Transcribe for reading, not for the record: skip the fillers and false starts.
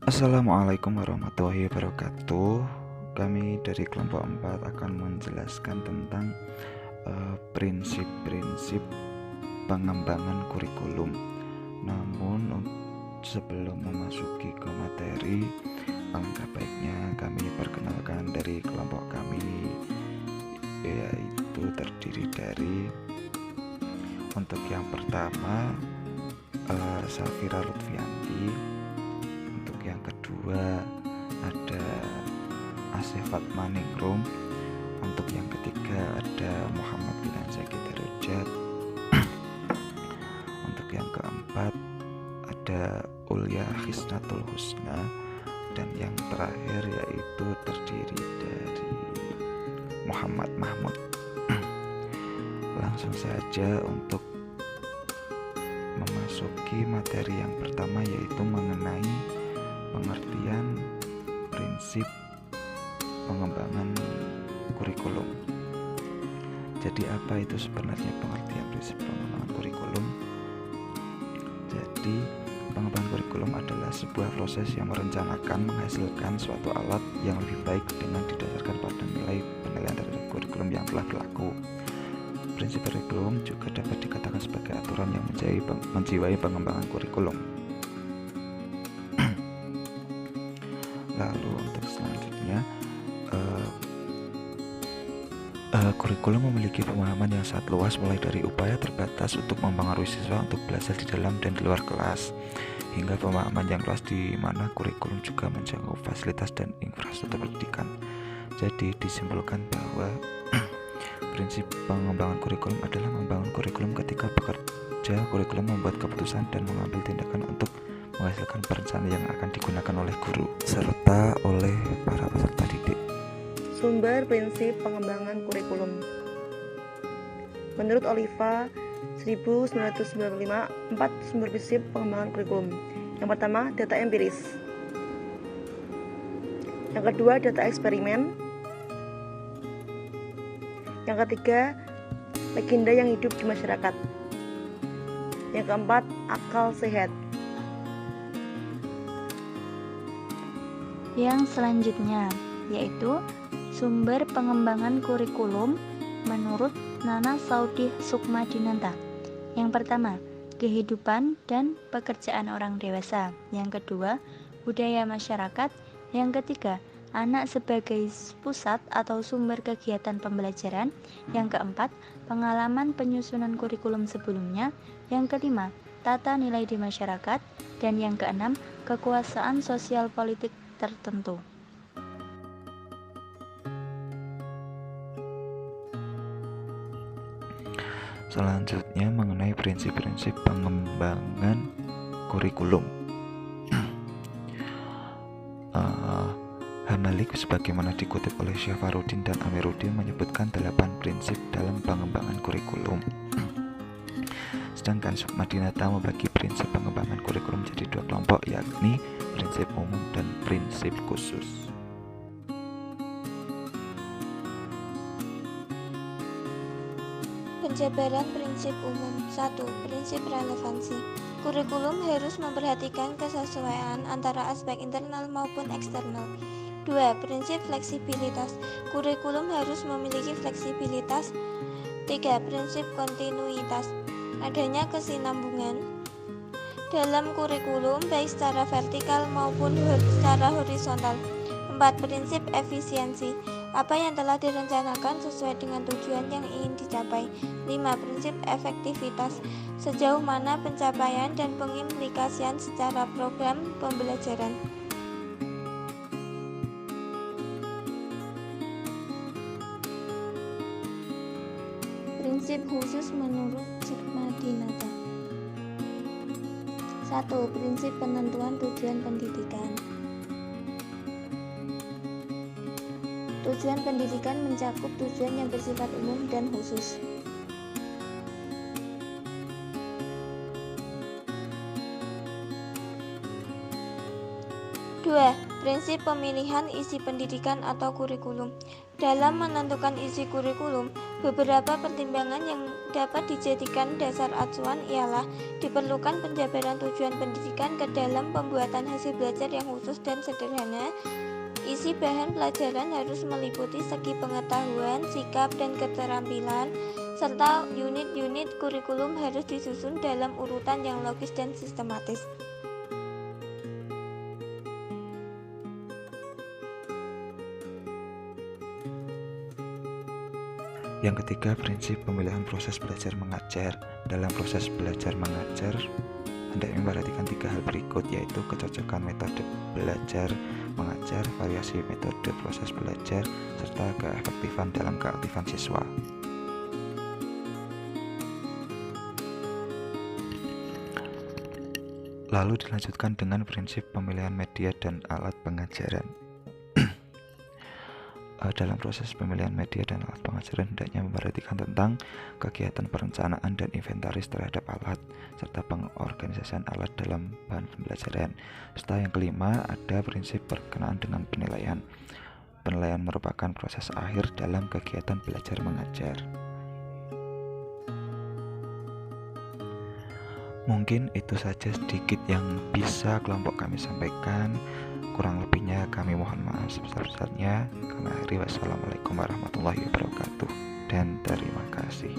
Assalamualaikum warahmatullahi wabarakatuh. Kami dari kelompok 4 akan menjelaskan tentang prinsip-prinsip pengembangan kurikulum. Namun sebelum memasuki ke materi, alangkah baiknya kami perkenalkan dari kelompok kami, yaitu terdiri dari, untuk yang pertama, Safira Lutfianti. Untuk yang kedua ada Asefat Maningrum. Untuk yang ketiga ada Muhammad Bilan Zaki Darajat. Untuk yang keempat ada Ulya Hisnatul Husna. Dan yang terakhir yaitu terdiri dari Muhammad Mahmud. Langsung saja untuk memasuki materi yang pertama, yaitu mengenai pengertian prinsip pengembangan kurikulum. Jadi apa itu sebenarnya pengertian prinsip pengembangan kurikulum? Jadi pengembangan kurikulum adalah sebuah proses yang merencanakan menghasilkan suatu alat yang lebih baik dengan didasarkan pada nilai penilaian terhadap kurikulum yang telah berlaku. Prinsip kurikulum juga dapat dikatakan sebagai aturan yang menjiwai pengembangan kurikulum. Lalu untuk selanjutnya, kurikulum memiliki pemahaman yang sangat luas, mulai dari upaya terbatas untuk mempengaruhi siswa untuk belajar di dalam dan di luar kelas, hingga pemahaman yang luas di mana kurikulum juga menjangkau fasilitas dan infrastruktur pendidikan. Jadi disimpulkan bahwa prinsip pengembangan kurikulum adalah membangun kurikulum ketika bekerja kurikulum, membuat keputusan dan mengambil tindakan untuk menghasilkan perencanaan yang akan digunakan oleh guru serta oleh para peserta didik. Sumber prinsip pengembangan kurikulum. Menurut Oliva 1995, 4 sumber prinsip pengembangan kurikulum. Yang pertama, data empiris. Yang kedua, data eksperimen. Yang ketiga, legenda yang hidup di masyarakat. Yang keempat, akal sehat. Yang selanjutnya yaitu sumber pengembangan kurikulum menurut Nana Saudi Sukmadinata. Yang pertama, kehidupan dan pekerjaan orang dewasa. Yang kedua, budaya masyarakat. Yang ketiga, anak sebagai pusat atau sumber kegiatan pembelajaran. Yang keempat, pengalaman penyusunan kurikulum sebelumnya. Yang kelima, tata nilai di masyarakat. Dan yang keenam, kekuasaan sosial politik tertentu. Selanjutnya mengenai prinsip-prinsip pengembangan kurikulum. Hamalik sebagaimana dikutip oleh Syafarudin dan Amiruddin menyebutkan 8 prinsip dalam pengembangan kurikulum. Sedangkan Sukmadinata membagi prinsip pengembangan kurikulum menjadi 2 kelompok, yakni prinsip umum dan prinsip khusus. Penjabaran prinsip umum. 1. Prinsip relevansi. Kurikulum harus memperhatikan kesesuaian antara aspek internal maupun eksternal. 2. Prinsip fleksibilitas. Kurikulum harus memiliki fleksibilitas. 3. Prinsip kontinuitas. Adanya kesinambungan dalam kurikulum baik secara vertikal maupun secara horizontal. 4. Prinsip efisiensi. Apa yang telah direncanakan sesuai dengan tujuan yang ingin dicapai. 5. Prinsip efektivitas. Sejauh mana pencapaian dan pengimplikasian secara program pembelajaran. Prinsip khusus menurut Sukmadinata. 1. Prinsip penentuan tujuan pendidikan. Tujuan pendidikan mencakup tujuan yang bersifat umum dan khusus. 2. Prinsip pemilihan isi pendidikan atau kurikulum. Dalam menentukan isi kurikulum, beberapa pertimbangan yang dapat dijadikan dasar acuan ialah diperlukan penjabaran tujuan pendidikan ke dalam pembuatan hasil belajar yang khusus dan sederhana. Isi bahan pelajaran harus meliputi segi pengetahuan, sikap, dan keterampilan, serta unit-unit kurikulum harus disusun dalam urutan yang logis dan sistematis. Yang ketiga, prinsip pemilihan proses belajar mengajar. Dalam proses belajar mengajar, hendaknya memperhatikan 3 hal berikut, yaitu kecocokan metode belajar mengajar, variasi metode proses belajar, serta keefektifan dalam keaktifan siswa. Lalu dilanjutkan dengan prinsip pemilihan media dan alat pengajaran. Dalam proses pemilihan media dan alat pengajaran hendaknya memperhatikan tentang kegiatan perencanaan dan inventaris terhadap alat, serta pengorganisasian alat dalam bahan pembelajaran. Serta yang kelima, ada prinsip berkenaan dengan penilaian. Penilaian merupakan proses akhir dalam kegiatan belajar mengajar. Mungkin itu saja sedikit yang bisa kelompok kami sampaikan. Kurang lebihnya kami mohon maaf sebesar-besarnya. Kami akhiri, wassalamualaikum warahmatullahi wabarakatuh dan terima kasih.